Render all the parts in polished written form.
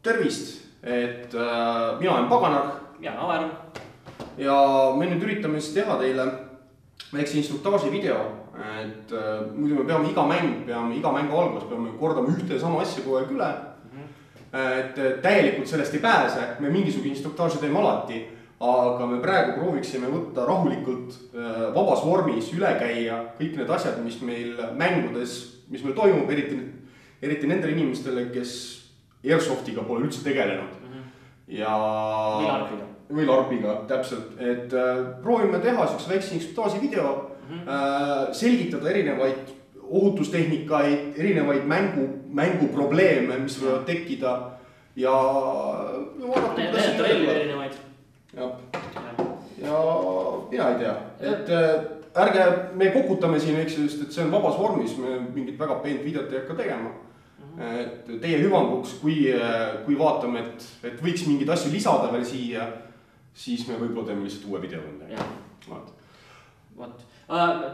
tervist, et mina olen Paganar. Mina olen Aver. Ja me nüüd üritame siis teha teile väikse instruktaaži video, et muidu me peame iga mängu alguses peame kordama ühte sama asja kogu aeg üle. Et täielikult sellest ei pääse, me mingisugune instruktaaži teeme alati, aga me praegu prooviksime võtta rahulikult vabas vormis üle käia kõik need asjad, mis meil mängudes, mis meil toimub, eriti nendele inimestele, kes Airsoftiga pole üldse tegelenud. Ja või larpiga, täpselt, et proovime teha väikse instruktaaži video, selgitada erinevaid ohutustehnikaid, erinevaid mänguprobleeme, mis võivad tekkida ja vaadata relvi erinevaid. Ja mina ei tea, et ärge me kokutame siin, eks, sest et see on vabas vormis, me mingit väga peent videot ei hakka tegema. Et teie hüvanguks, kui vaatame, et võiks mingid asju lisada veel siia, siis me võib-olla teeme lihtsalt uue video.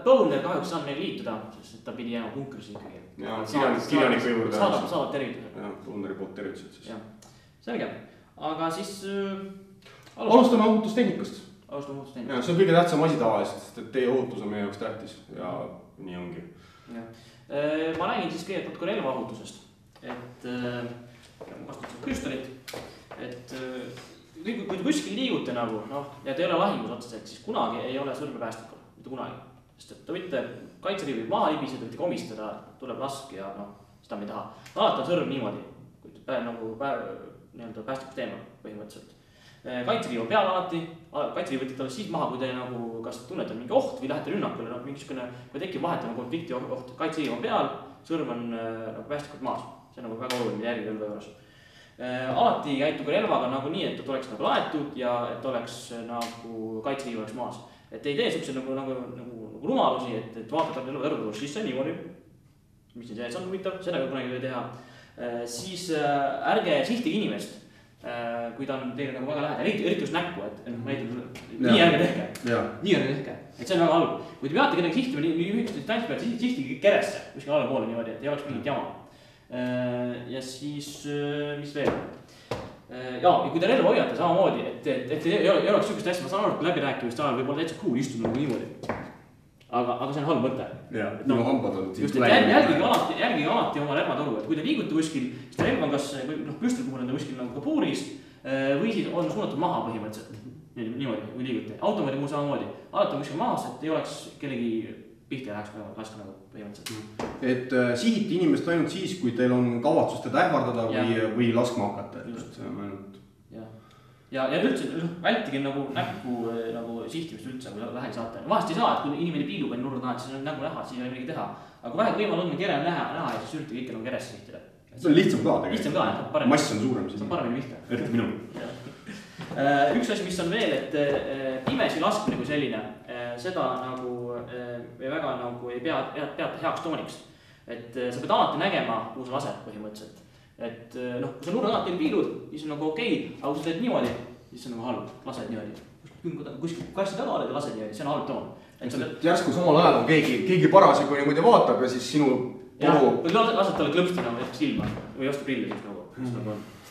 Põuner kahjuks saan meil liituda, sest ta pidi jääma punkrisse ikkagi. Kirjaniku juurde. Saadab tervitused. Põuneri poolt tervitused siis. Selge, aga siis alustame ohutustehnikast. See on kõige tähtsam asi tavaliselt, sest et teie ohutus on meie jaoks tähtis ja nii ongi. Ma räägin siis kõigepealt natuke relvaohutusest, et kasutasin püstolit, et kui te kuskil liigute nagu, ja te ei ole lahingus otseselt, siis kunagi ei ole sõrme päästikul, mitte kunagi. Sest et te võite kaitseriivi maha libiseda, võite komistada, tuleb lask ja seda me ei taha. Alati on sõrm niimoodi, kui te päästikust teema põhimõtteliselt. Kaitseriiv on peal alati, kaitseriiv võtate alles siis maha, kui te kas tunnete mingi oht või lähete rünnakule, mingisugune, kui tekib vahetama konflikti oht, kaitseriiv on peal, sõrm on päästikult maas. See on väga oluline järgi relva juures. Alati käituge relvaga nii, et oleks laetud ja et oleks kaitseriiv oleks maas. Et ei tee sellised rumalusi, et vaatate relva siis see niimoodi, mis see on huvitav, seda kunagi ei teha. Siis ärge sihtige inimest. Kui ta on teile väga lähedal, eriti just näkku, et nii ärge tehke. Et see on väga halb. Kui te peate kedagi sihtima nii ühikest distants pealt, sihtige keresse, kuskil alla poole niimoodi, et ei oleks mingit jama. Ja siis, mis veel? Ja kui te relva hoiate samamoodi, et ei oleks sükest asja, ma saan aru, et läbirääkimist ajal võib olla täitsa cool istuda niimoodi. Aga see on halb mõte. Minu hambad on just, et järgige alati oma relvatoru, et kui te liigute kuskil, siis relv on kas püstel puhul on ta kuskil kabuuris või siis on suunatud maha põhimõtteliselt. Niimoodi, kui liigute. Automaadi muu samamoodi. Alati on kuskil mahas, et ei oleks kellegi pihti läheks laska põhimõtteliselt. Et sihiti inimest ainult siis, kui teil on kavatsus teda ähvardada või laskma hakata. Ja üldse vältige näkku sihtimist üldse, kui vähe saate. Vahest ei saa, et kui inimene piilub nurra taha, siis on nägu näha, siis ei ole midagi teha. Aga kui vähe võimal on kere näha ja siis üritage ikka keresse sihtida. See on lihtsam ka tegelikult. Lihtsam ka, jah. Mass on suurem. See on paremini pihta. Eriti minul. Üks asi, mis on veel, et pimesi laskmine kui selline, seda väga ei peata heaks tooniks. Et sa pead alati nägema, kuhu sa lased põhimõtteliselt. Et kui sa nurra taha teil piilud, siis on okei, aga kui sa teed niimoodi, siis on halb, lased niimoodi. Kuskil kassi taga oled ja lased niimoodi, see on halb toon. Järsku samal ajal on keegi parasjagu niimoodi vaatab ja siis sinu toru... Lased talle klõpsti silma või oska prilli siis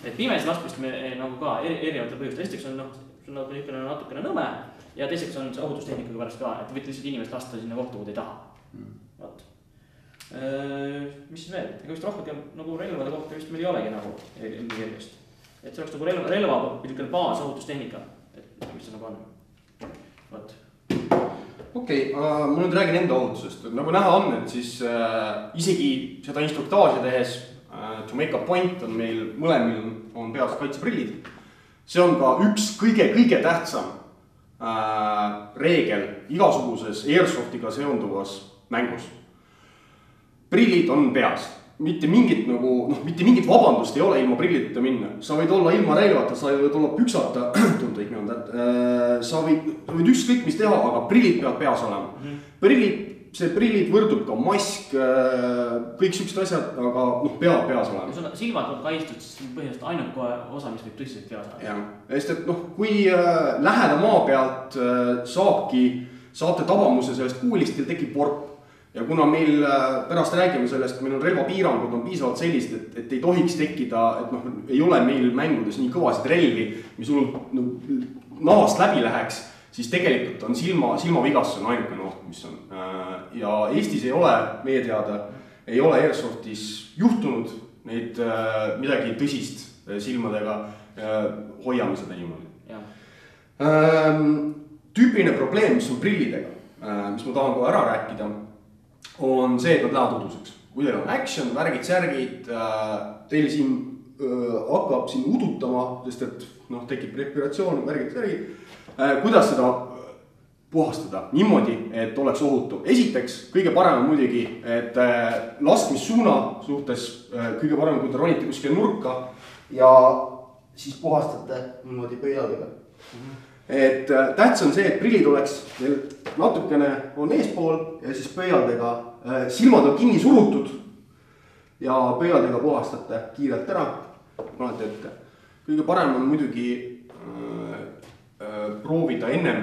Et pimesi laskmist me ka erinevatel põhjustel. Esiteks on natukene nõme ja teiseks on see ohutustehnika pärast ka, et võite lihtsalt inimest lasta sinna kohta, kui te ei taha. Mis siis veel? Ega vist rohkem relvade kohta vist meil ei olegi eelmist. Et see oleks relva baas ohutustehnika, et mis see on. Okei, ma nüüd räägin enda ohutusest. Nagu näha on, et siis isegi seda instruktaaži tehes to make a point on meil mõlemil on peas kaitseprillid. See on ka üks kõige tähtsam reegel igasuguses Airsoftiga seonduvas mängus. Prillid on peas. Mitte mingit vabandust ei ole ilma prillita minna. Sa võid olla ilma relvata, sa võid olla püksata, sa võid ükskõik mis teha, aga prillid peavad peas olema. Prillid võrdub ka mask, kõik sükst asjad, aga peavad peas olema. Silmad on kaitstud, siis põhimõtteliselt ainuke osa, mis võib tõsiselt peas olema. Sest et kui läheda maa pealt saate tabamuse sellest kuulist, teil tekib vorp. ja kuna meil pärast räägime sellest, meil on relvapiirangud on piisavalt sellised, et ei tohiks tekkida, et noh, ei ole meil mängudes nii kõvasid relvi, mis nahast läbi läheks, siis tegelikult on silmavigastus on ainukene oht, mis on. Ja Eestis ei ole, meie teada, ei ole Airsoftis juhtunud neid midagi tõsist silmadega, hoiame seda niimoodi. Tüüpiline probleem, mis on prillidega, mis ma tahan kohe ära rääkida, on see, et nad lähevad uduseks. Kui teil on action, värgid, särgid, teil siin hakkab siin udutama, sest et tekib respiratsioon, värgid, särgid. Kuidas seda puhastada niimoodi, et oleks ohutu? Esiteks, kõige parem on muidugi, et laskmissuuna suhtes kõige parem, kui te ronite kuskil nurka ja siis puhastate niimoodi pöialdega. Et tähtis on see, et prillid oleks natukene on eespool ja siis pöialdega, silmad on kinni surutud ja pöialdega puhastate kiirelt ära, panete ette. Kõige parem on muidugi proovida ennem,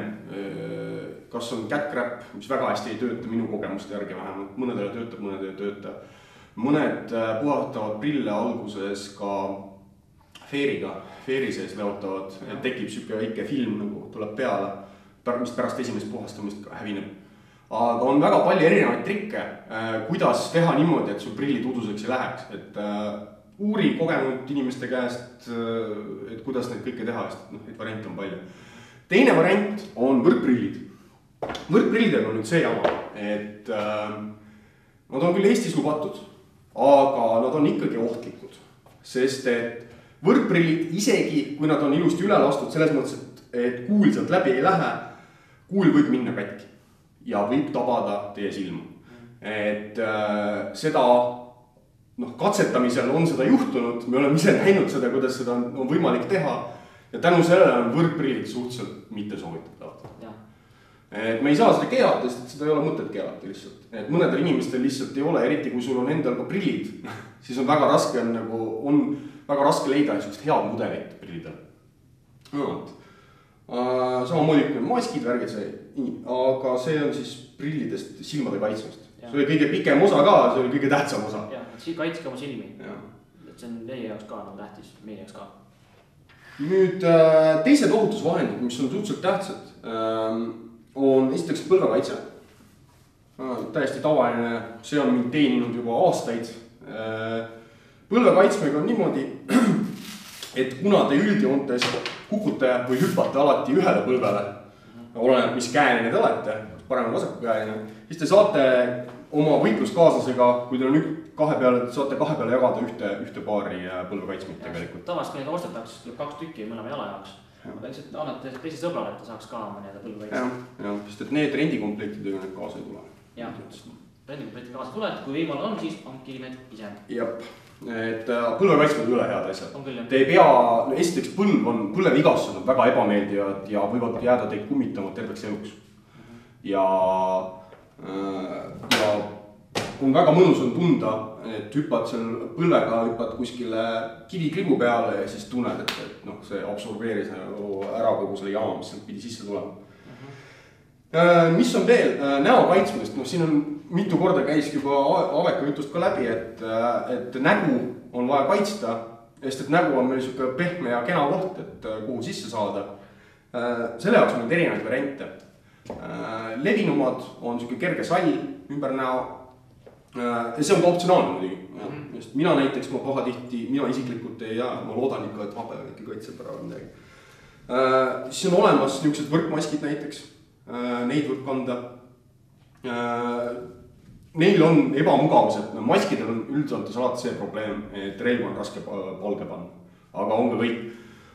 kas on catcrap, mis väga hästi ei tööta minu kogemuste järgi vähemalt, mõnedele töötab, mõnedele ei tööta. Mõned puhatavad prille alguses ka feeri sees leotavad, et tekib süke väike film nagu tuleb peale, mis pärast esimest puhastamist hävineb. Aga on väga palju erinevaid trikke, kuidas teha niimoodi, et sul prillid uduseks ei läheks. Et uuri kogenud inimeste käest, et kuidas neid kõike teha, sest neid variante on palju. Teine variant on võrkprillid. Võrkprillidega on nüüd see jama, et nad on küll Eestis lubatud, aga nad on ikkagi ohtlikud, sest et võrkprillid, isegi kui nad on ilusti üle lastud, selles mõttes, et kuul sealt läbi ei lähe, kuul võib minna katki ja võib tabada teie silma. Et seda katsetamisel on seda juhtunud, me oleme ise näinud seda, kuidas seda on võimalik teha ja tänu sellele on võrkprillid suhteliselt mitte soovitatavad. Et me ei saa seda keelata, sest seda ei ole mõtet keelata lihtsalt. Et mõnedel inimestel lihtsalt ei ole, eriti kui sul on endal ka prillid, siis on väga raske väga raske leida niisugust head mudelit prillidel. Samamoodi kui maskid, värgid see, aga see on siis prillidest silmade kaitsmist. See oli kõige pikem osa ka, see oli kõige tähtsam osa. Ja, kaitske oma silmi. Et see on teie jaoks ka tähtis, meie jaoks ka. Nüüd teised ohutusvahendid, mis on suhteliselt tähtsad, on esiteks põlvekaitse. Täiesti tavaline, see on mind teeninud juba aastaid. Põlvekaitsmega on niimoodi, et kuna te üldjoontes kukute või hüppate alati ühele põlvele, oleneb mis käeline te olete, parem vasaku käeline, siis te saate oma võitluskaaslasega, kui teil on kahe peale, saate kahe peale jagada ühte paari põlvekaitsmeid tegelikult. Tavast, kui neid ostetakse, tuleb 2 tükki mõlema jala jaoks. Aga lihtsalt annate teise sõbrale, et ta saaks ka mõneda põlvekaitse. Jah, sest et need rendikomplektidega need kaasa ei tule. Jah, rendikomplektid kaasa tule, et kui võimal on, siis hankige need ise. Jep, et põlvekaitsmed üle head asjad. On küll, jah. Te ei pea, esiteks põlvevigastused on väga ebameeldivad ja võivad jääda teid kummitama terveks eluks. Ja on väga mõnus on tunda, et hüppad seal põlvega, hüppad kuskile kiviklibu peale ja siis tunned, et see absorbeeris ära kogu selle jama, mis pidi sisse tulema. Mis on veel näo kaitsmist? Siin on mitu korda käis juba Aveka jutust ka läbi, et nägu on vaja kaitsta, sest et nägu on meil siuke pehme ja kena koht, et kuhu sisse saada. Selle jaoks on nüüd erinevaid variante. Levinumad on siuke kerge sall ümber näo. See on ka optsionaalne muidugi. Mina näiteks, mina isiklikult ei jää, ma loodan ikka, et vahepeal ikka kaitseb ära midagi. Siis on olemas niisugused võrkmaskid näiteks, neid võib kanda. Neil on ebamugavused, maskidel on üldiselt alati see probleem, et relv on raske palge panna, aga on ka kõik.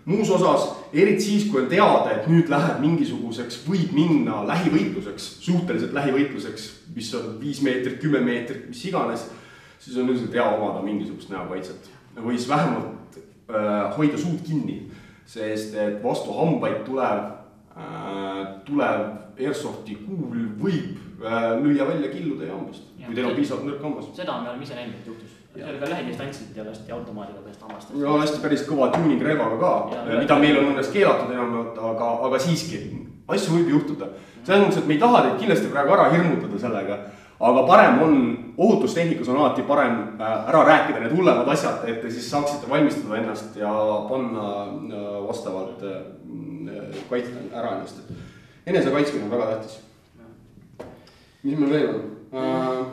Muus osas, eriti siis, kui on teada, et nüüd läheb mingisuguseks, võib minna lähivõitluseks, suhteliselt lähivõitluseks, mis on 5 meetrit, 10 meetrit, mis iganes, siis on üldiselt hea omada mingisugust näokaitset. Või siis vähemalt hoida suud kinni, sest et vastu hambaid tulev Airsofti kuul võib lüüa välja killude jambast, kui teil on piisavalt nõrk hammas. Seda me oleme ise näinud, et juhtus. See oli ka lähidistantsid ja lasti automaadiga põhjast hammastest. Ja lasti päris kõva tuning relvaga ka, mida meil on õnneks keelatud enam, aga siiski, asju võib juhtuda. Selles mõttes, et me ei taha teid kindlasti praegu ära hirmutada sellega, aga parem on, ohutustehnikus on alati parem ära rääkida need hullemad asjad, et te siis saaksite valmistada ennast ja panna vastavalt kaitsta ära ennast. Enese kaitsmine on väga tähtis. Mis meil veel on?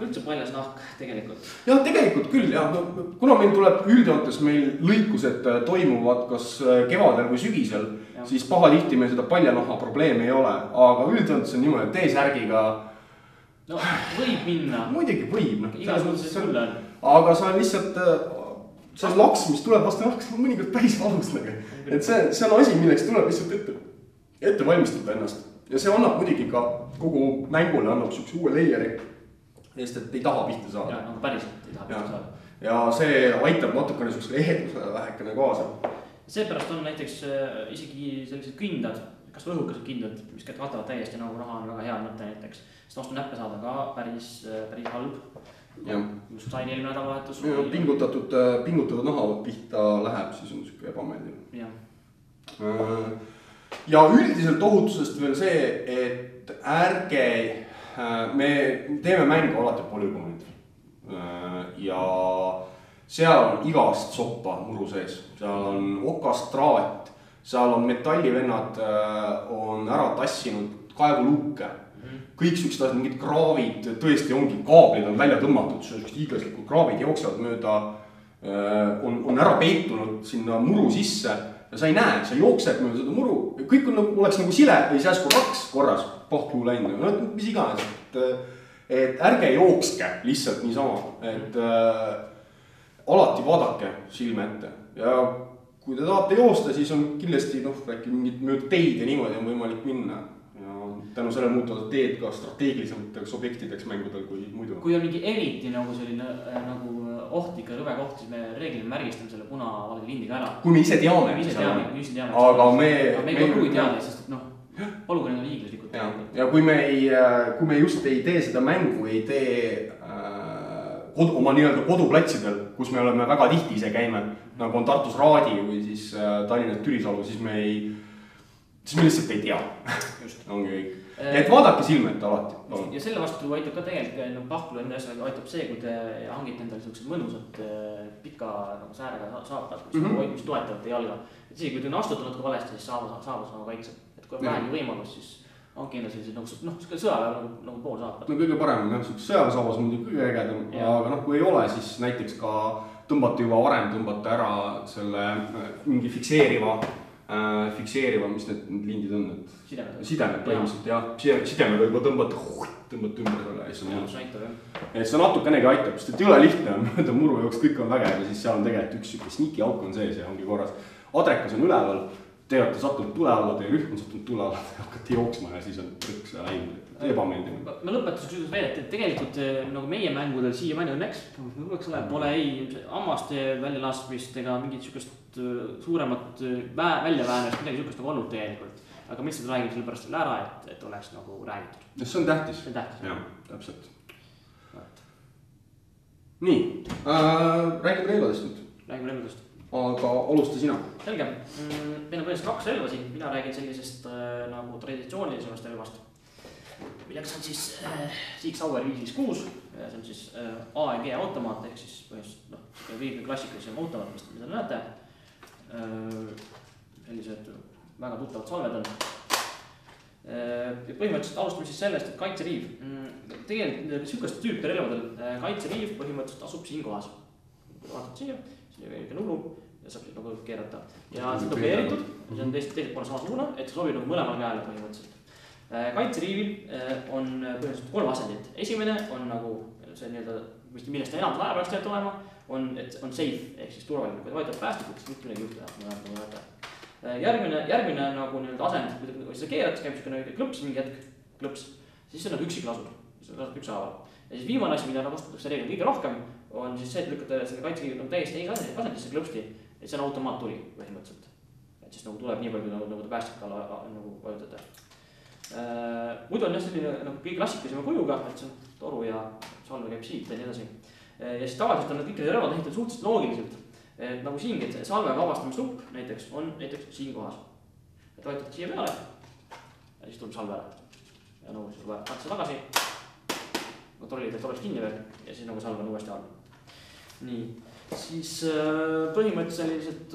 Üldse paljas nahk tegelikult. Jah, tegelikult küll, jah. Kuna meil tuleb üldjoontes meil lõikused toimuvad kas kevadel või sügisel, siis pahatihti meil seda paljanaha probleemi ei ole. Aga üldjoontes on niimoodi, et T-särgiga no võib minna. Muidugi võib. Igas mõttes see hull on. Aga see on lihtsalt, see on laks, mis tuleb vastu nahk, see on mõnikord päris valus. Et see on asi, milleks tuleb lihtsalt ette valmistada ennast. Ja see annab muidugi ka kogu mängule annab sükse uue layeri, sest et ei taha pihta saada. Ja, nagu päriselt ei taha pihta saada. Ja see aitab natukene sükse ehedusele vähekene kaasa. Seepärast on näiteks isegi sellised kindad, kas või õhukesed kindad, mis katavad täiesti nagu raha on väga hea mõte näiteks. Sest vastu näppe saada ka päris halb. Just sain eelmine nädalavahetus. Pingutatud naha pihta läheb, siis on siuke ebameeldiv. Ja üldiselt ohutusest veel see, et ärge, me teeme mängu alati polügoonid ja seal on igast soppa muru sees, seal on okast traat, seal on metallivennad on ära tassinud kaevuluuke, kõik siuksed asjad, mingid kraavid, tõesti ongi, kaablid on välja tõmmatud, siuksed hiiglaslikud kraavid jooksevad mööda, on ära peitunud sinna muru sisse. Ja sa ei näe, sa jooksed mööda seda muru, kõik on, oleks nagu sile või sääsku raks korras pahklu läinud, no mis iganes, et ärge jookske lihtsalt niisama, et alati vaadake silme ette ja kui te tahate joosta, siis on kindlasti äkki mingid mööda teid ja niimoodi on võimalik minna ja tänu selle muutuvad teed ka strateegilisemateks objektideks mängudel kui muidu. Kui on mingi eriti nagu selline nagu ohtlik ja rõve koht, siis me reeglina märgistame selle puna-valge lindiga ära. Kui me ise teame. Aga me ei pruugi teada, sest polügoonid on hiiglaslikud. Ja kui me just ei tee seda mängu, ei tee oma nii-öelda koduplatsidel, kus me oleme väga tihti ise käime, nagu on Tartus Raadi või siis Tallinnas Türisalu, siis me lihtsalt ei tea. Ongi kõik. Et vaadake silmet alati. Ja selle vastu aitab ka tegelikult pahklu enda asja aitab see, kui te hangite endale sellised mõnusad pika säärega saapad, mis toetavad te jalga. Et see, kui te astute natuke valesti, siis saavad sama kaitse. Et kui on vähegi võimalus, siis ongi enda sellised sõjaväe nagu pool saapad. No kõige parem on sõjaväesaabas muidugi kõige ägedam, aga kui ei ole, siis näiteks ka tõmbate juba varem, tõmbate ära selle mingi fikseeriva, mis need lindid on, et sidemed põhimõtteliselt, jah, sidemega juba tõmbate ümber selle ja siis see natukenegi aitab, sest et ei ole lihtne, mööda muru jooks kõik on vägev ja siis seal on tegelikult üks siuke sniki auk on sees ja ongi korras. Adrekas on üleval, te olete sattunud tule alla, teie rühm on sattunud tule alla, te hakkate jooksma ja siis on trõks ja läinud, ebameeldiv. Me lõpetuseks ütles veel, et tegelikult nagu meie mängudel siiamaani õnneks pole ei hammaste väljalaskmist ega mingit siukest suuremat väljaväänest, midagi siukest nagu olnud tegelikult. Aga me lihtsalt räägime selle pärast selle ära, et oleks nagu räägitud. See on tähtis. See on tähtis. Jah, täpselt. Nii, räägime relvadest nüüd. Räägime relvadest. Aga alusta sina. Selge. Meil on põhimõtteliselt 2 relva siin. Mina räägin sellisest nagu traditsioonilisemast relvast. Milleks on siis Sig Sauer 556. See on siis AEG automaat, ehk siis põhimõtteliselt klassikalisem automaat, mis te näete. Sellised väga tuttavad salved on. Põhimõtteliselt alustame siis sellest, et kaitseriiv. Tegelikult sükast tüüpi relvadel kaitseriiv põhimõtteliselt asub siin kohas. Vaatad siia, siin on väike nullu ja saab nagu keerata. Ja see on dopeeritud, see on teiselt poole samasugune, et see sobib nagu mõlemal käele põhimõtteliselt. Kaitseriivil on põhimõtteliselt 3 asendit. Esimene on nagu see nii-öelda, millest ta enam aja pärast teed olema, on safe, ehk siis turvaline. Kui ta vaitab päästikud, siis mitte midagi juhtuda. Järgmine nagu nii-öelda asend, kui seda keerad, siis käib siukene klõps, mingi hetk klõps, siis see on nagu üksiklasud, mis on lasud ükshaaval. Ja siis viimane asi, mida kasutatakse reeglina kõige rohkem, on siis see, et lükkate selle kaitseriivi täiesti asendisse klõpsti, et see on automaattuli põhimõtteliselt. Et siis nagu tuleb nii palju, nagu te päästika alla nagu vajutate. Muidu on jah selline nagu kõige klassikalisema kujuga, et see on toru ja salve käib siit ja nii edasi. Ja siis tavaliselt on need kõik relvad ehitatud suhteliselt loogiliselt. Nagu siingi, et salve vabastamistupp näiteks on näiteks siin kohas. Et vajutad siia peale ja siis tuleb salve ära. Ja nagu siis vaatad tagasi kontrollid, et oleks kinni veel ja siis nagu salv on uuesti all. Nii, siis põhimõtteliselt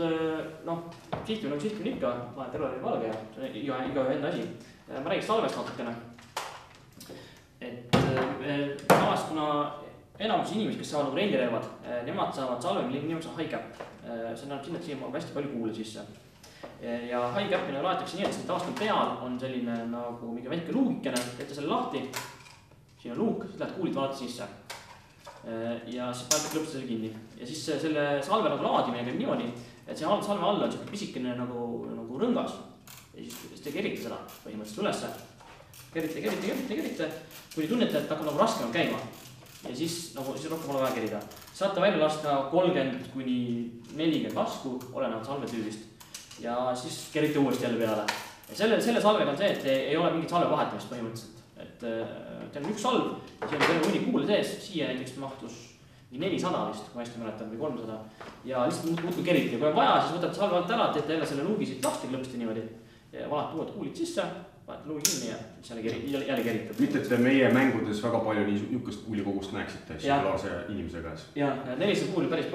noh, sihtimine nagu sihtimine ikka, vahet terve oli valge ja see on iga enda asi. Ma räägiks salvest natukene. Et samas, kuna enamus inimesi, kes saavad nagu rendirelvad, nemad saavad salve, mille nimeks on high cap. See näeb sinna, et siia on hästi palju kuule sisse. Ja high cap'ina laetakse nii, et siin taastanud peal on selline nagu mingi väike luugikene, teete selle lahti. Siin on luuk, siis lähed kuulid valata sisse. Ja siis panete klõpsite selle kinni. Ja siis selle salve nagu laadimine käib niimoodi, et see salve all on pisikene nagu rõngas. Ja siis te kerite seda põhimõtteliselt ülesse. Kerite, kuni tunnete, et hakkab nagu raskem käima. Ja siis rohkem pole vaja kerida. Saate välja lasta 30 kuni 40 lasku, olenevalt salve tüübist. Ja siis kerite uuesti jälle peale. Ja selle salvega on see, et ei ole mingit salve vahetamist põhimõtteliselt. Et teil on üks salv, siin on terve mõni kuule sees, siia näiteks mahtus 400 vist, kui ma hästi mäletan, või 300. Ja lihtsalt muudkui kerite. Kui on vaja, siis võtate salve alt ära, teete jälle selle luugi siit lahti klõpsti niimoodi. Ja valate uued kuulid sisse, panete luugi kinni ja siis jälle kerite. Ütlete meie mängudes väga palju niisugust kuulikogust näeksite singulaarse inimese käes. Ja 400 kuuli päris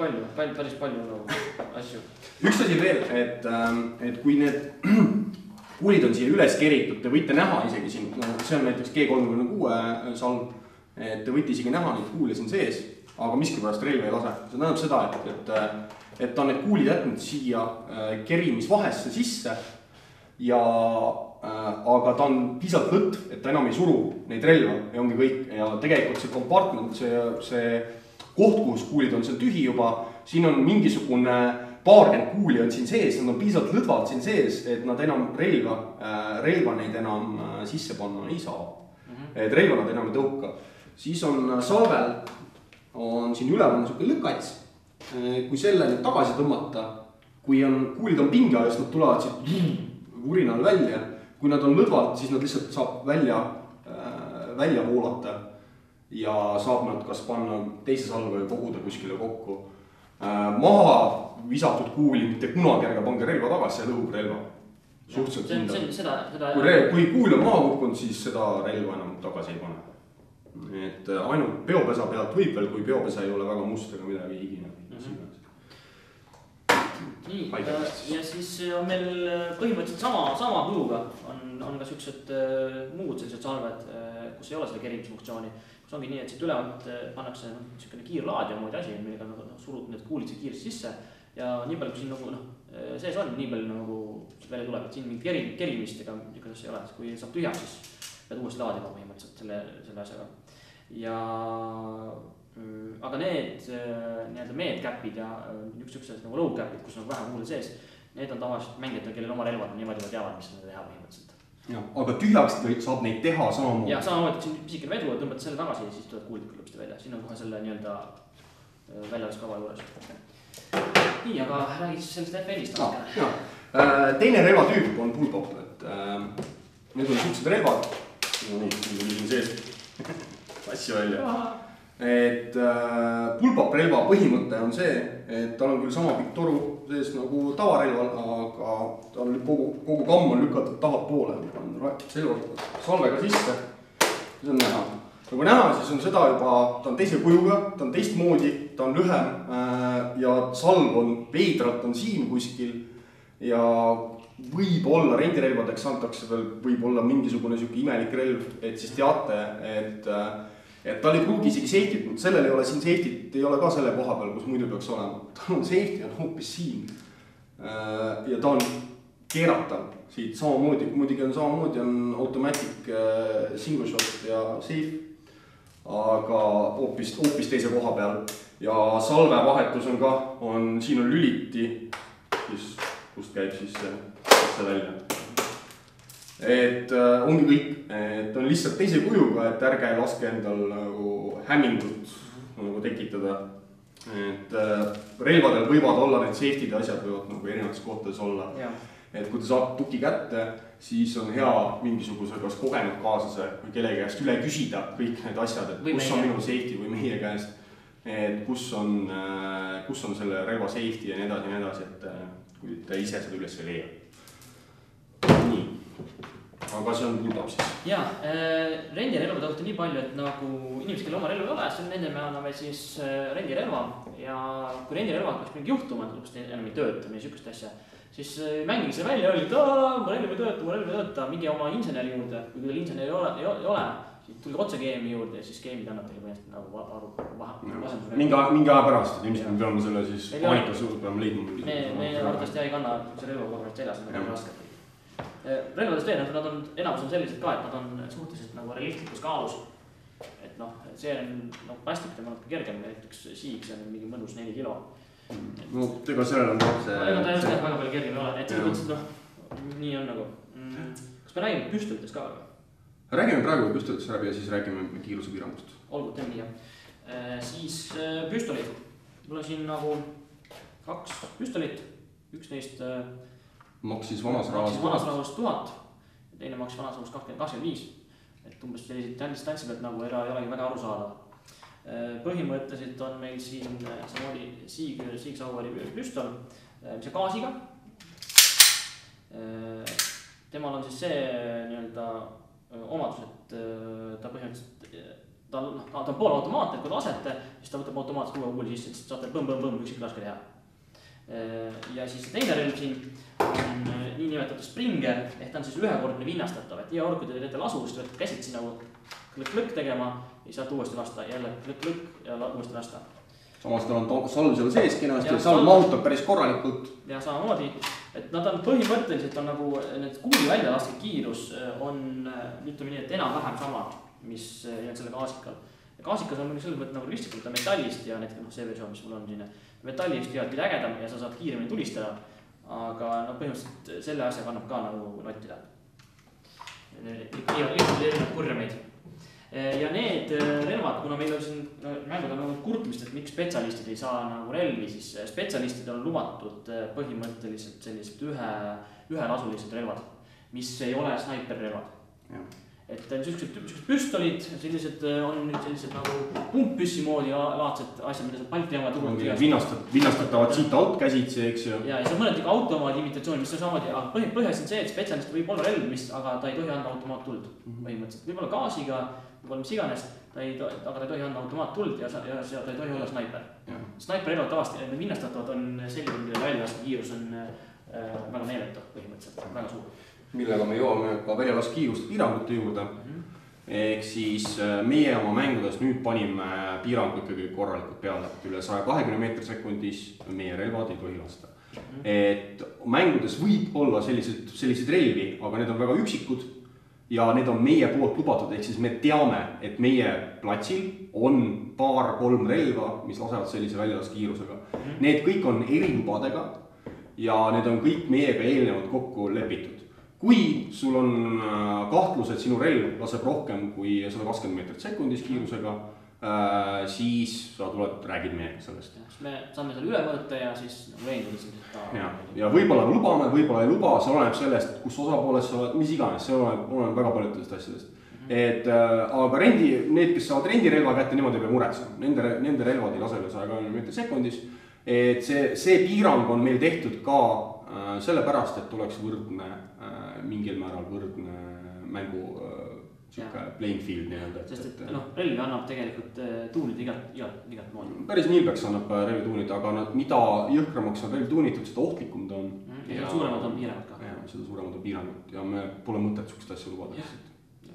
palju asju. Üks asi veel, et kui need kuulid on siia üles keritud, te võite näha isegi siin, see on näiteks G36 salv, et te võite isegi näha neid kuule siin sees, aga miskipärast relv ei lase. See tähendab seda, et ta on need kuulid jätnud siia kerimisvahesse sisse, aga ta on piisavalt lõtv, et ta enam ei suru neid relva ja ongi kõik. Ja tegelikult see compartment, see koht, kus kuulid on seal tühi juba, siin on mingisugune paarkümmend kuuli on siin sees, nad on piisavalt lõdvalt siin sees, et nad enam relva neid enam sisse panna ei saa. Et relva nad enam ei tõuka. Siis on salvel, on siin üleval niisugune lõkats, kui selle nüüd tagasi tõmmata, kui kuulid on pinge all, siis nad tulevad siit vurinal välja. Kui nad on lõdvalt, siis nad lihtsalt saab välja voolata ja saab nad kas panna teise salve või koguda kuskile kokku. Maha visatud kuuli mitte kunagi ärge pange relva tagasi ja lõhub relva. Suhteliselt kindel. Kui kuul on maha kukkunud, siis seda relva enam tagasi ei pane. Et ainult peopesa pealt võib veel, kui peopesa ei ole väga must ega midagi higine. Nii, ja siis on meil põhimõtteliselt sama kuluga on ka sellised muud sellised salved, kus ei ole selle kerimisfunktsiooni. Kus ongi nii, et siit ülevalt pannakse selline kiirlaadja muid asi, millega surud need kuulid kiiresti sisse. Ja nii palju, kui siin sees on, nii palju nagu välja tuleb, et siin mingit kerimist ega niisugust ei ole. Kui saab tühjaks, siis pead uuesti laadima põhimõtteliselt selle asjaga. Aga need medcapid ja niisugused nagu low capid, kus on vähe kuule sees, need on tavaliselt mängijad, kellel oma relvad on niimoodi teavad, mis nad teha põhimõtteliselt. Ja, aga tühjaks saab neid teha samamoodi? Ja samamoodi, siin pisikene vedu, et tõmbate selle tagasi ja siis tuleb kuulid lõpsti välja. Siin on kohe selle nii-öelda väljaluskava juures. Nii, aga räägid siis sellest FN-ist. Teine relvatüüp on pullpop. Need on niisugused relvad. Nii, siin sees asja välja. Et pullpop relva põhimõte on see, et tal on küll sama pikk toru sees nagu tavarelval, aga ta on kogu kamm on lükatud tahapoole. Salvega sisse, siis on näha. Nagu näha, siis on seda juba, ta on teise kujuga, ta on teistmoodi, ta on lühem ja salv on veidralt on siin kuskil ja võib-olla rendirelvadeks antakse veel võib-olla mingisugune imelik relv, et siis teate, et tal ei pruugi isegi safety't, sellel ei ole siin safety't, ei ole ka selle koha peal, kus muidu peaks olema. Tal on safety on hoopis siin ja ta on keeratav siit samamoodi, muidugi on samamoodi on automatic single shot ja safe, aga hoopis teise koha peal ja salve vahetus on ka, siin on lüliti, kust käib siis see välja. Et ongi kõik, et on lihtsalt teise kujuga, et ärge laske endal nagu hämmingut nagu tekitada. Et relvadel võivad olla need safety'd asjad võivad nagu erinevates kohtades olla. Et kui te saate tuki kätte, siis on hea mingisuguse kas kogenud kaaslase või kellegi käest üle küsida kõik need asjad, et kus on minu safety või meie käest. Et kus on selle relva safety ja nii edasi, et kui te ise seda üles ei leia. Nii. aga see on puudab siis. Jaa, rendirelvade kohta nii palju, et nagu inimesed, kellel oma relva ei ole, nende me anname siis rendirelva ja kui rendirelva peaks mingi juhtuma, et enam ei tööta või sükust asja, siis mängige see välja, öelge, et mu relv ei tööta, mingi oma inseneri juurde, kui teil inseneri ei ole, siis tulge otse GM-i juurde ja siis GM-id annab teile põhimõtteliselt nagu aru. Mingi aja pärast, et ilmselt me peame selle siis paanikas juurde peame leidma. Me arvatavasti ei kanna see relva korralt seljas, on väga raske. Relvadest veel, nad on, enamus on sellised ka, et nad on suhteliselt nagu realistlikus kaalus. Et noh, see on plastik, tema natuke kergem, näiteks siig, see on mingi mõnus 4 kilo. No, ega sellel on see... Ega ta just väga palju kergem ei ole, et selles mõttes, nii on nagu. Kas me räägime püstolitest ka? Räägime praegu püstolitest läbi ja siis räägime kiiruse piirangust. Olgu, teeme nii, jah. Siis püstolid. Mul on siin nagu 2 püstolit, üks neist maksis vanas rahas 1000 ja teine maksis vanas rahas 25. Et umbes selliseid distantsi pealt nagu ei olegi väga aru saada. Põhimõtteliselt on meil siin samamoodi Siig Saueri püstol, mis on gaasiga. Temal on siis see nii-öelda omadus, et ta põhimõtteliselt ta on poolautomaat, et kui ta lasete, siis ta võtab automaatselt uue kuuli sisse, et saate põmm üksik laske teha. Ja siis teine relv siin on nii nimetatud Springer, ehk ta on siis ühekordne vinnastatav, et iga kord, kui te teete lasu, siis te võtate käsid siin nagu klõkk tegema ja saate uuesti lasta, jälle klõkk ja uuesti lasta. Samas tal on salv seal sees kenasti, salv mahutab päris korralikult. Ja samamoodi, et nad on põhimõtteliselt on nagu need kuuli väljalaske kiirus on ütleme nii, et enam-vähem sama, mis selle gaasikal. Ja gaasikas on selles mõttes nagu lihtsalt metallist ja näiteks see versioon, mis mul on siin metallist teadki ägedam ja sa saad kiiremini tulistada, aga põhimõtteliselt selle asja kannab ka nagu nottida. Erinevad kurjameid. Ja need relvad, kuna meil on siin mängud on nagu kurtmist, et miks spetsialistid ei saa nagu relvi, siis spetsialistid on lubatud põhimõtteliselt sellised ühelasulised relvad, mis ei ole snaiperrelvad. Et sellised püstolid, sellised on sellised nagu pumppüssi moodi laadsed asjad, mida saab palti jääma turult. Vinnastatavad siit alt käsitsi, eks ju. Ja see on mõned automaadi imitatsioon, mis on samamoodi, aga põhjas on see, et spetsialist võib olla relv, aga ta ei tohi anda automaattuld. Põhimõtteliselt võib olla gaasiga, võib-olla mis iganes, aga ta ei tohi anda automaattuld ja ta ei tohi olla snaiper. Snaiperrelvad tavasti, vinnastatavad on selline, mille väljalaske kiirus on väga meeletu põhimõtteliselt, väga suur. Millega me jõuame ka väljalaskiiruste piirangute juurde. Ehk siis meie oma mängudes nüüd panime piirangu ikkagi korralikult peale, et üle 120 meetri sekundis meie relvad ei tohi lasta. Et mängudes võib olla sellised relvi, aga need on väga üksikud ja need on meie poolt lubatud, ehk siis me teame, et meie platsil on 2-3 relva, mis lasevad sellise väljalaskiirusega. Need kõik on erilubadega ja need on kõik meiega eelnevalt kokku lepitud. Kui sul on kahtlus, et sinu relv laseb rohkem kui 120 meetrit sekundis kiirusega, siis sa räägid meiega sellest. Me saame selle üle mõõta ja siis veenduda. Ja võib-olla lubame, võib-olla ei luba, see oleneb sellest, kus osapoolest sa oled, mis iganes, see oleneb väga paljudest asjadest. Aga need, kes saavad rendirelva kätte, niimoodi ei pea muretsema. Nende relvad ei lase üle 120 meetrit sekundis. Et see piirang on meil tehtud ka sellepärast, et oleks mingil määral võrdne mängu playing field nii-öelda. Sest et relvi annab tegelikult tuunid igat moodi. Päris Milbex annab relvi tuunid, aga mida jõhkramaks on relv tuunitud, seda ohtlikum ta on. Ja suuremad on piirangud ka. Seda suuremad on piirangud ja me pole mõtet sukust asja lubada.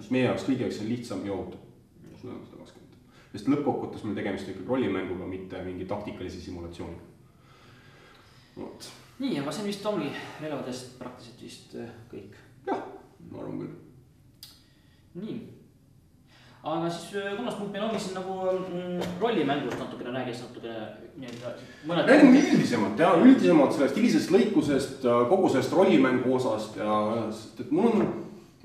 Meie jaoks kõige on lihtsam ja ohutu. Sest lõppkokkuvõttes meil tegemist ikkagi rollimänguga, mitte mingi taktikalise simulatsiooniga. Nii, aga see vist ongi relvadest praktiliselt vist kõik. Jah, ma arvan küll. Nii. Aga siis kolmas punkt meil ongi siin nagu rollimängust natukene räägis mõned... Räägime üldisemalt sellest hilisest lõikusest, kogu sellest rollimängu osast ja et mul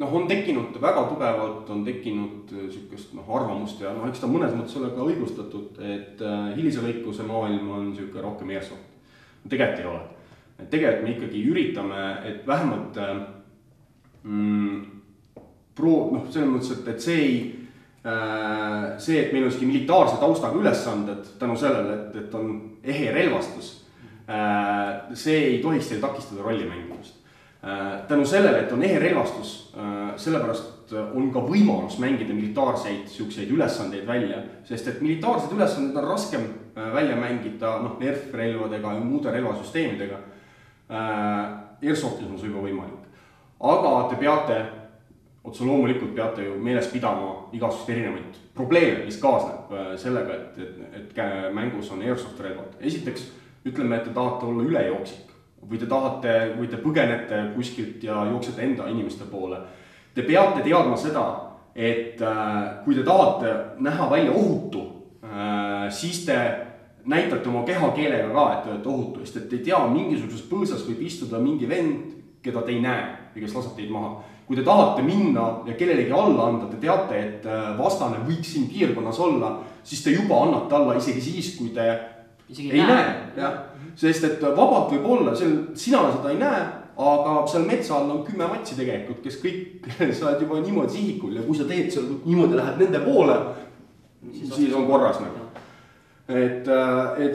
on tekkinud väga tugevalt, on tekkinud sükest arvamust ja eks ta mõnes mõttes ole ka õigustatud, et hilise lõikuse maailm on süke rohkem airsoft. Tegelikult ei ole. Tegelikult me ikkagi üritame, et vähemalt selles mõttes, et see, et meil on militaarse taustaga ülesanded tänu sellele, et on ehe relvastus, see ei tohiks teil takistada rollimängimist. tänu sellele, et on ehe relvastus, sellepärast on ka võimalus mängida militaarseid siukseid ülesandeid välja, sest et militaarsed ülesanded on raskem välja mängida nerf-relvadega ja muude relvasüsteemidega. Airsoftis on see juba võimalik. Aga te peate, otse loomulikult peate ju meeles pidama igasugust erinevaid probleeme, mis kaasneb sellega, et mängus on Airsoft relvad. Esiteks ütleme, et te tahate olla ülejooksik või te põgenete kuskilt ja jooksete enda inimeste poole. Te peate teadma seda, et kui te tahate näha välja ohutu, siis te näitate oma kehakeelega ka, et te olete ohutu, sest et te ei tea, mingisuguses põõsas võib istuda mingi vend, keda te ei näe ja kes lasab teid maha. Kui te tahate minna ja kellelegi alla anda, te teate, et vastane võiks siin piirkonnas olla, siis te juba annate alla isegi siis, kui te ei näe. Ja. Sest et vabalt võib olla, sina seda ei näe, aga seal metsa all on 10 matsi tegelikult, kes kõik sa oled juba niimoodi sihikul ja kui sa teed seal niimoodi lähed nende poole, siis on korras. Et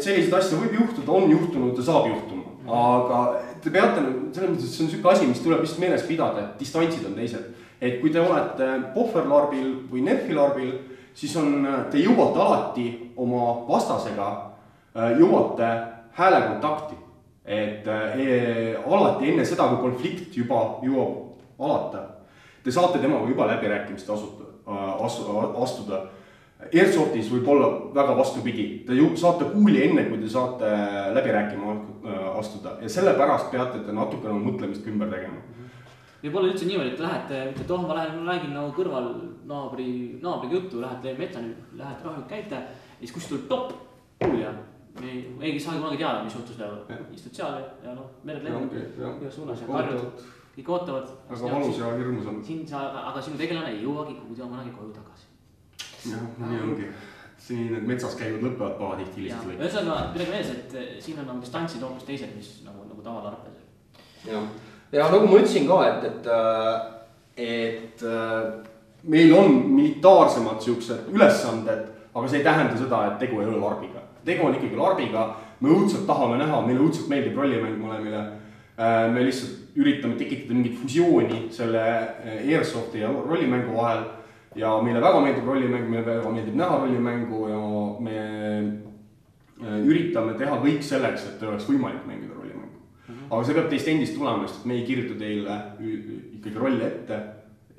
sellised asja võib juhtuda, on juhtunud ja saab juhtuma. Aga te peate, selles mõttes, et see on selline asi, mis tuleb vist meeles pidada, et distantsid on teised. Et kui te olete pohverlarbil või nerfilarbil, siis te jõuate alati oma vastasega, jõuate häälekontakti. Et alati enne seda, kui konflikt juba jõuab alata, te saate temaga juba läbirääkimist astuda. Airsoftis võib olla väga vastupidi. Te saate kuuli enne, kui te saate läbi rääkima astuda. Ja sellepärast peate te natuke mõtlemist ümber tegema. Võib olla üldse niimoodi, et lähete, ma räägin nagu kõrval naabriga juttu, lähete metsani, lähete rahulikult käite, ja siis kus tuleb top, kuulja. Me ei saa kunagi teada, mis juhtus teevad. Istud seal ja mered lendavad ühes suunas ja karjud. Kõik ootavad. Aga valus ja hirmus on. Aga sinu tegelane ei jõuagi kunagi koju tagasi. Jah, nii ongi. Siin need metsas käivad lõppevad paha tihti lihtsalt lõik. Ühesõnaga, midagi meeles, et siin on distantsid hoopis teised, mis nagu tavatarpes. Ja nagu ma ütlesin ka, et meil on militaarsemad siuksed ülesanded, aga see ei tähenda seda, et tegu ei ole larbiga. Tegu on ikkagi larbiga, me õudselt tahame näha, meile õudselt meeldib rollimäng molemile. Me lihtsalt üritame tekitada mingit fusiooni selle Airsofti ja rollimängu vahel. Ja meile väga meeldib rollimäng, meile väga meeldib näha rollimängu ja me üritame teha kõik selleks, et oleks võimalik mängida rollimängu. Aga see peab teist endist tulema, sest me ei kirjuta teile ikkagi rolli ette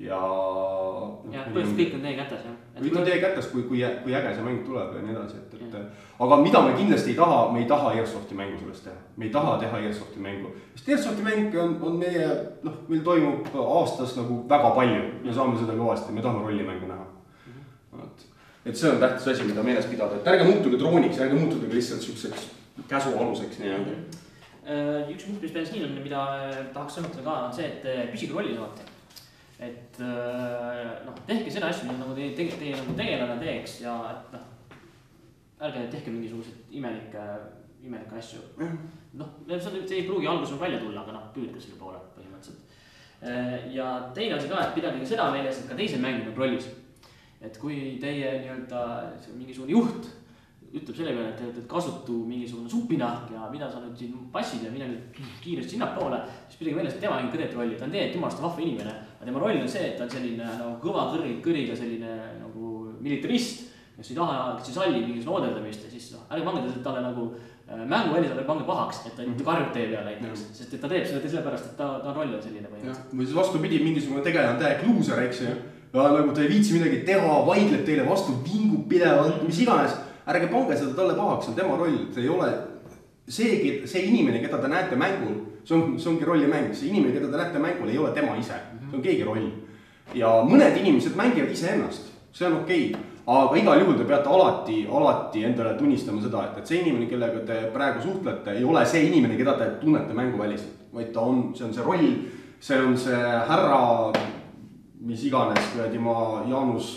ja põhimõtteliselt kõik on teie kätes, jah? Kõik on teie kätes, kui äge see mäng tuleb ja nii edasi. Aga mida me kindlasti ei taha, me ei taha Airsofti mängu sellest teha. Me ei taha teha Airsofti mängu. Sest Airsofti mäng on meie, meil toimub aastas nagu väga palju. Me saame seda kõvasti, me tahame rollimängu näha. Et see on tähtis asi, mida meeles pidada. Et ärge muutuge drooniks, ärge muutuge lihtsalt siukseks käsu aluseks. Üks punkt, mis päris nii on, mida tahaks sõnutada ka, on see, et püsige rolli saate. Et tehke seda asju, nagu teie tegelane teeks ja ärge tehke mingisugused imelikke asju. See ei pruugi alguses välja tulla, aga püüdke selle poole põhimõtteliselt. Ja teine asi ka, et pidage seda meeles, et ka teised mängid on rollis. Et kui teie mingisugune juht ütleb selle peale, et te olete kasutu mingisugune supinahk ja mida sa nüüd siin passid ja mine nüüd kiiresti sinnapoole, siis pidage meeles, et tema mängib ka teed rolli. Ta on jumalast vahva inimene, aga tema roll on see, et ta on selline kõva kõriga selline nagu militarist, kes ei taha, kes ei salli mingisugune ooderdamist ja siis ärge pange talle nagu mänguvälis, ärge pange pahaks, et ta karjub teie peale näiteks, sest et ta teeb seda sellepärast, et ta roll on selline põhimõtteliselt. Või siis vastupidi, mingisugune tegelane on täiega luuser, eks ju, ja nagu ta ei viitsi midagi teha, vaidleb teile vastu, vingub pidevalt, mis iganes. Ärge pange seda talle pahaks, see on tema roll, see ei ole see inimene, keda te näete mängul, see ongi rollimäng, see inimene, keda te näete mängul, ei ole tema ise, see on keegi roll. Ja mõned inimesed mängivad ise ennast, see on okei, aga igal juhul te peate alati endale tunnistama seda, et see inimene, kellega te praegu suhtlete, ei ole see inimene, keda te tunnete mänguväliselt, vaid see on see roll, see on see härra, mis iganes, ma Jaanus,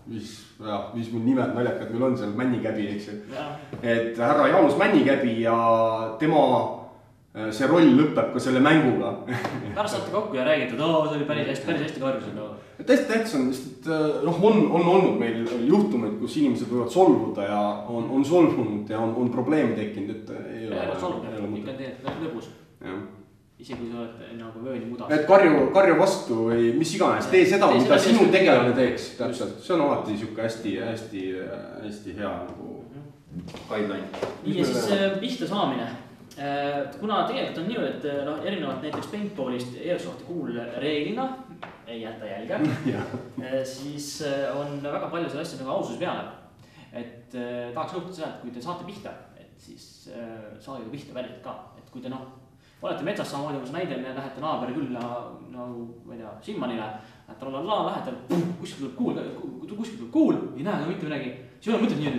mis mul nimed naljakad meil on seal, Männikäbi, eks ju. Et härra Jaanus Männikäbi ja tema see roll lõpeb ka selle mänguga. Pärast saate kokku ja räägite, see oli päris hästi karjusin. Täiesti tähtis on, sest on olnud meil juhtumeid, kus inimesed võivad solvuda ja on solvunud ja on probleemi tekkinud, et ei ole solvunud, ikka teed lõbus. isegi kui sa oled nagu vööni mudas. Et karju vastu või mis iganes, tee seda, mida sinu tegelane teeks. Täpselt, see on alati siuke hästi hea nagu guideline. Ja siis pihta saamine. Kuna tegelikult on nii, et erinevalt näiteks paintballist Airsofti kuul reeglina ei jäta jälge, siis on väga palju selle asja nagu ausus peale. Et tahaks rõhutada seda, et kui te saate pihta, et siis saage pihta päriselt ka. Et kui te olete metsas samamoodi, kus näide, lähete naaberi külla nagu, ma ei tea, Simmanile, et lähete, kuskil tuleb kuul, ei näe mitte midagi. Siis on mõtled nii,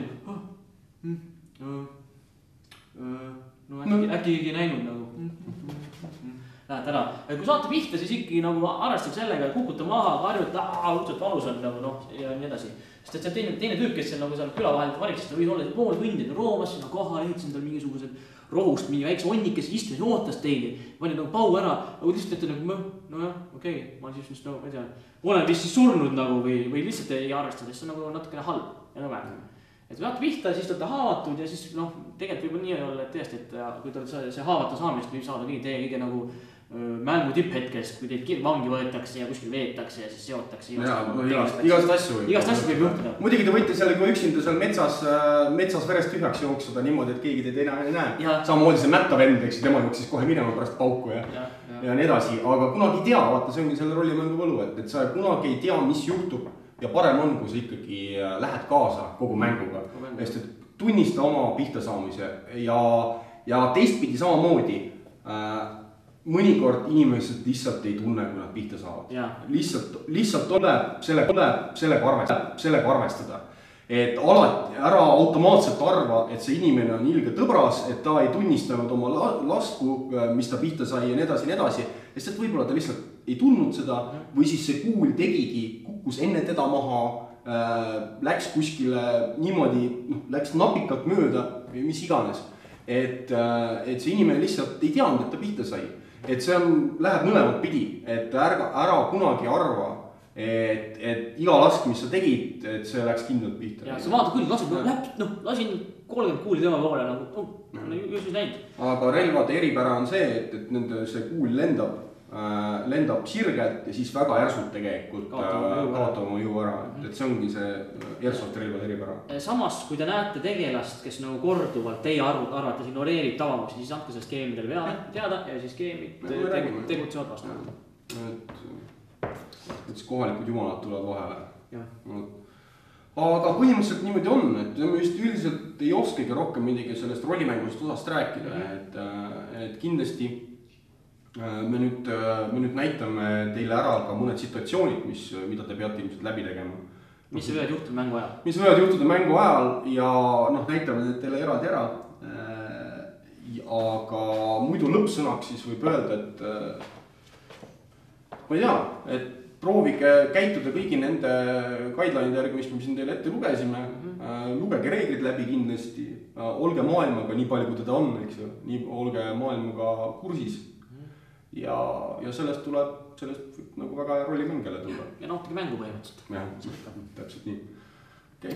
et äkki ei näinud nagu. Lähed ära. Kui saate pihta, siis ikkagi nagu arvestab sellega, et kukuta maha, karjud, õudselt valus on nagu ja nii edasi. Sest et see teine tüüp, kes seal küla vahelt variks, ta võis olla pool kõndid, roomas sinna koha, ehitasin tal mingisugused rohust, mingi väikse onnikes istus ja ootas teili. Pani nagu pau ära, aga lihtsalt ette nagu, nojah, okei, ma siis vist nagu, ma ei tea, olen vist siis surnud nagu või lihtsalt ei arvestada, siis see on nagu natukene halb ja nagu vähem. Et kui saate pihta, siis te olete haavatud ja siis tegelikult võib nii olla, et tõesti, et kui te olete see haavata saamist võib saada teie kõige nagu mängu tipphetkest, kui teid vangi võetakse ja kuskil veetakse ja siis seotakse. Igast asju võib juhtuda. Muidugi te võite seal kui üksinda seal metsas verest tühjaks jooksuda niimoodi, et keegi teid ei näe. Samamoodi see mätta vend, eks tema jooksis kohe minema pärast pauku ja nii edasi. Aga kunagi ei tea, vaata, see ongi selle rollimängu võlu, et sa kunagi ei tea, mis juhtub. Ja parem on, kui sa ikkagi lähed kaasa kogu mänguga. Sest et tunnista oma pihta saamise ja teistpidi samamoodi mõnikord inimesed lihtsalt ei tunne, kui nad pihta saavad. Lihtsalt tuleb sellega arvestada. Et alati ära automaatselt arva, et see inimene on ilge tõbras, et ta ei tunnistanud oma lasku, mis ta pihta sai ja nii edasi. Sest et võib-olla ta lihtsalt ei tundnud seda või siis see kuul kukkus enne teda maha, läks kuskile niimoodi, läks napikalt mööda või mis iganes. Et see inimene lihtsalt ei teadnud, et ta pihta sai. Et see läheb mõlemad pidi, et ära kunagi arva, et iga lask, mis sa tegid, et see läks kindlalt pihta. Ja sa vaatad küll, lasin 30 kuuli tema poole, just näinud. Aga relvade eripära on see, et nende see kuul lendab sirgelt ja siis väga järsult tegelikult kaotab oma jõu ära. Et see ongi see Airsoft relvade eripära. Samas, kui te näete tegelast, kes nagu korduvalt teie arvates ignoreerib tavamusi, siis andke sellest skeemidel teada ja siis skeemid tegutsevad vastu. Et siis kohalikud jumalad tulevad vahele. Aga põhimõtteliselt niimoodi on, et me vist üldiselt ei oskagi rohkem midagi sellest rollimängust osast rääkida, et kindlasti me nüüd näitame teile ära ka mõned situatsioonid, mida te peate ilmselt läbi tegema. Mis võivad juhtuda mängu ajal? Mis võivad juhtuda mängu ajal ja näitame teile eraldi ära. Aga muidu lõppsõnaks siis võib öelda, et ma ei tea, et proovige käituda kõigi nende guideline'ide järgi, mis me siin teile ette lugesime. Lugege reeglid läbi kindlasti. Olge maailmaga nii palju, kui teda on, eks ju. Olge maailmaga kursis. Ja sellest võib nagu väga rollimängele tulla. Ja nautige mängu põhimõtteliselt. Jah, täpselt nii. Okay.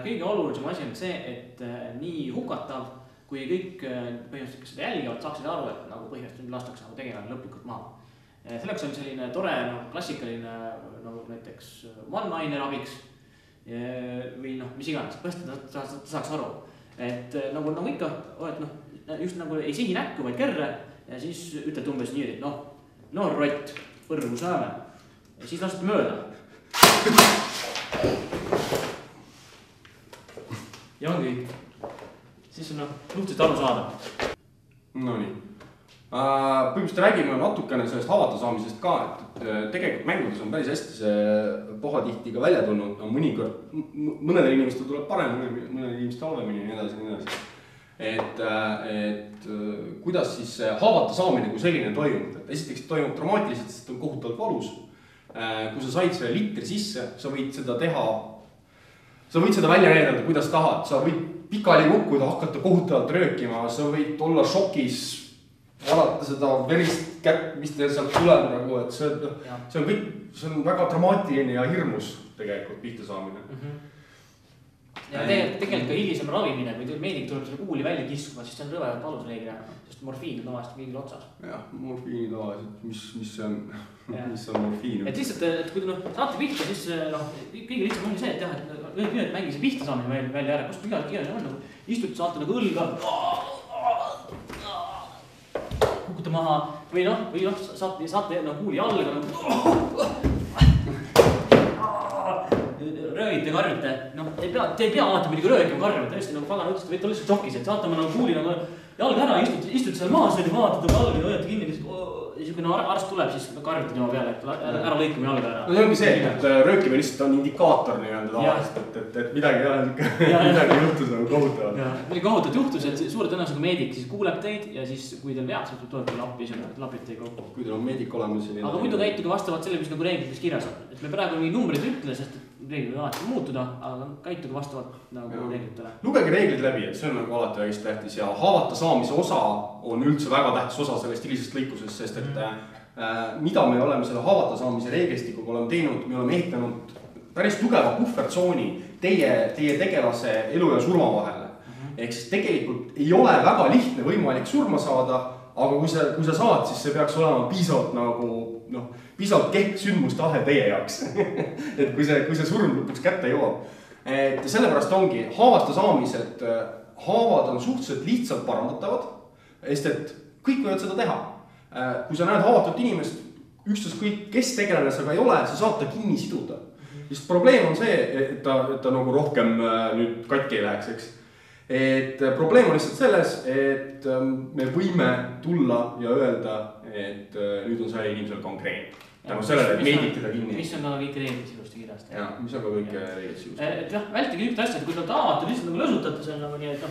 Kõige olulisem asi on see, et nii hukatav, kui kõik põhimõtteliselt, kes seda jälgivad, saaksid aru, et nagu põhimõtteliselt lastakse nagu tegelane lõplikult maha. Selleks on selline tore klassikaline nagu näiteks one-liner abiks või mis iganes, põhimõtteliselt ta saaks aru. Et nagu ikka, just nagu ei sihi näkku, vaid kerre ja siis ütled umbes nii, et no rott, põrgu saame ja siis lasete mööda. Ja ongi kõik. Siis on luhtselt aru saada. No nii. Põhimõtteliselt räägime natukene sellest haavata saamisest ka, et tegelikult mängudes on päris hästi see pahatihti ka välja tulnud. Mõnedel inimestel tuleb parem, mõnedel inimestel halvemini ja nii edasi. Et kuidas siis haavata saamine kui selline toimub. Esiteks toimub dramaatiliselt, sest on kohutavalt valus. Kui sa said selle litri sisse, sa võid seda teha, sa võid seda välja näidata, kuidas tahad. Sa võid pikali kukkuda, hakata kohutavalt röökima, sa võid olla šokis, vaadata seda verist kätt, mis teil sealt tuleb nagu, et see on kõik, see on väga dramaatiline ja hirmus tegelikult pihta saamine. Ja tegelikult ka hilisem ravimine, kui meedik tuleb selle kuuli välja kiskuma, siis see on rõvedalt valus reeglina, sest morfiin on tavaliselt kõigil otsas. Jah, morfiini tavaliselt, mis on morfiin? Et lihtsalt, et kui saate pihta, siis kõige lihtsam on see, et jah, et ühed mängise pihta saamine välja ära, kust iga on istute, saate nagu õlga, kukute maha või saate kuuli alla, röövite, karjute, te ei pea alati midagi röökima karjama, tõesti pagana ütles, võite olla lihtsalt šokis, et saate oma kuuli jalga ära, istud seal maas, vaatate jalga, hoiate kinni, ja siis kui arst tuleb, siis karjute tema peale, et ära lõikame jalga ära. No see ongi see, et röökimine lihtsalt on indikaator tavaliselt, et midagi juhtus nagu kohutavalt. Midagi kohutavalt juhtus, et suure tõenäosusega meedik siis kuuleb teid ja siis kui teil veab, siis tuleb teil appi, lapid teid kokku. Kui teil on meedik olemas. Aga muidu käituge vastavalt selle, mis nagu reeglites kirjas on. Et me praegu mingi numbrid ütle, sest reeglid võivad alati muutuda, aga käituge vastavalt nagu reeglitele. Lugege reeglid läbi, et see on nagu alati väga tähtis ja haavata saamise osa on üldse väga tähtis osa sellest hilisest lõikusest, sest et mida me oleme selle haavata saamise reeglistikuga oleme teinud, me oleme ehitanud päris tugeva puhvertsooni teie tegelase elu ja surma vahele. Ehk siis tegelikult ei ole väga lihtne võimalik surma saada, aga kui sa saad, siis see peaks olema piisavalt kehk sündmustahe teie jaoks. Et kui see surm lõpuks kätte jõuab. Et sellepärast ongi haavata saamised, haavad on suhteliselt lihtsalt parandatavad, sest et kõik võivad seda teha. Kui sa näed haavatud inimest, ükstaskõik kõik, kes tegelane sa ka ei ole, sa saad ta kinni siduda. Sest probleem on see, et ta nagu rohkem nüüd katki ei läheks, eks. Et probleem on lihtsalt selles, et me võime tulla ja öelda, et nüüd on see inimesel konkreen. Tänu sellele, et meedik teda kinni. Mis on ka kõik reeglid silusti kirjast. Ja, mis on ka kõik reeglid silusti. Et jah, vältige niisugust asja, et kui te avate, lihtsalt nagu lõsutate, see on nagu nii, et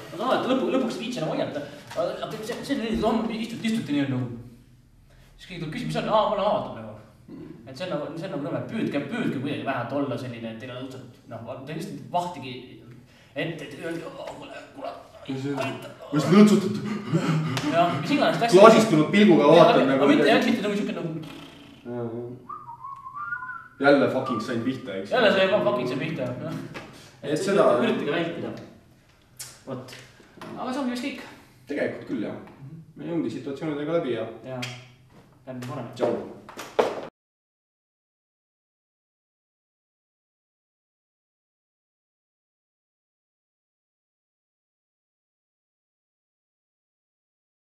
lõpuks viitsena hoiata. Aga see on istute nii nagu. Siis keegi tuleb küsima, mis on, mul on avatud nagu. Et see on nagu nõme, püüdke kuidagi vähemalt olla selline, et teil on õudselt, te lihtsalt vahtigi ette, et kuule, mis lõõtsutud. Jah, mis iganes täks. Klaasistunud pilguga vaatad nagu. Aga mitte nagu siuke nagu. Jälle fucking sain pihta, eks. Jälle sai fucking sain pihta. Et seda. Üritage vältida. Võt. Aga see ongi vist kõik. Tegelikult küll, jah. Me ongi situatsioonidega läbi ja. Ja. Läbi parem. Tšau.